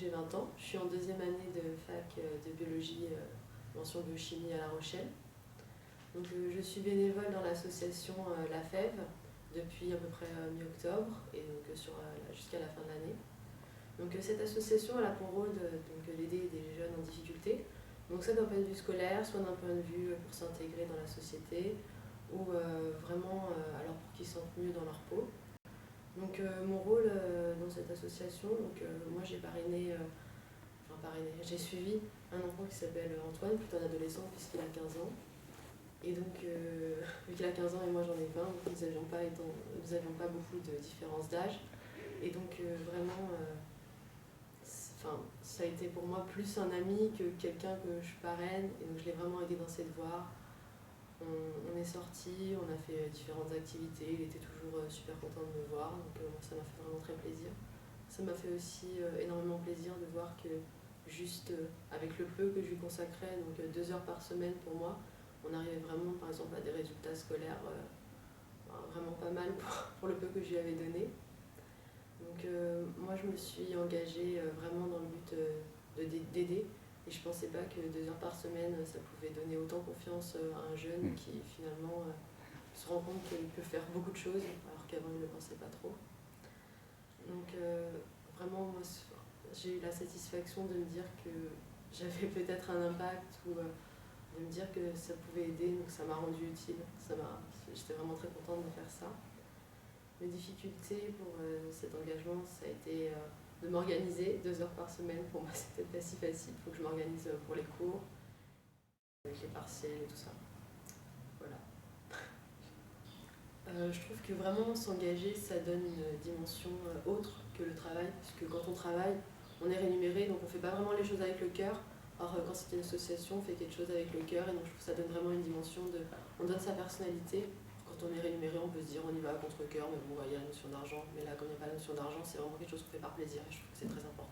j'ai 20 ans, je suis en deuxième année de fac de biologie, mention biochimie à La Rochelle. Donc, je suis bénévole dans l'association La Fève depuis à peu près mi-octobre et donc jusqu'à la fin de l'année. Donc cette association elle a pour rôle d'aider des jeunes en difficulté, donc soit d'un point de vue scolaire, soit d'un point de vue pour s'intégrer dans la société ou vraiment alors pour qu'ils se sentent mieux dans leur peau. Donc mon rôle dans cette association, moi j'ai j'ai suivi un enfant qui s'appelle Antoine, plutôt un adolescent puisqu'il a 15 ans. Et donc, vu qu'il a 15 ans et moi j'en ai 20, nous n'avions pas beaucoup de différence d'âge. Et donc, vraiment, ça a été pour moi plus un ami que quelqu'un que je parraine. Et donc, je l'ai vraiment aidé dans ses devoirs. On est sortis, on a fait différentes activités. Il était toujours super content de me voir. Donc, ça m'a fait vraiment très plaisir. Ça m'a fait aussi énormément plaisir de voir que juste avec le peu que je lui consacrais, donc 2 heures par semaine pour moi, on arrivait vraiment par exemple à des résultats scolaires vraiment pas mal pour le peu que je lui avais donné. Donc moi je me suis engagée vraiment dans le but d'aider et je pensais pas que 2 heures par semaine ça pouvait donner autant confiance à un jeune qui finalement se rend compte qu'il peut faire beaucoup de choses alors qu'avant il ne le pensait pas trop. Donc vraiment moi j'ai eu la satisfaction de me dire que j'avais peut-être un impact ou de me dire que ça pouvait aider, donc ça m'a rendu utile. J'étais vraiment très contente de faire ça. Mes difficultés pour cet engagement, ça a été de m'organiser 2 heures par semaine. Pour moi, c'était pas si facile. Il faut que je m'organise pour les cours, avec les partiels et tout ça. Voilà. Je trouve que vraiment s'engager, ça donne une dimension autre que le travail, parce que quand on travaille, on est rémunéré, donc on ne fait pas vraiment les choses avec le cœur. Alors quand c'est une association, on fait quelque chose avec le cœur, et donc je trouve que ça donne vraiment une dimension de... On donne sa personnalité. Quand on est rémunéré, on peut se dire on y va à contre-cœur, mais bon, il y a la notion d'argent. Mais là, comme il n'y a pas la notion d'argent, c'est vraiment quelque chose qu'on fait par plaisir, et je trouve que c'est très important.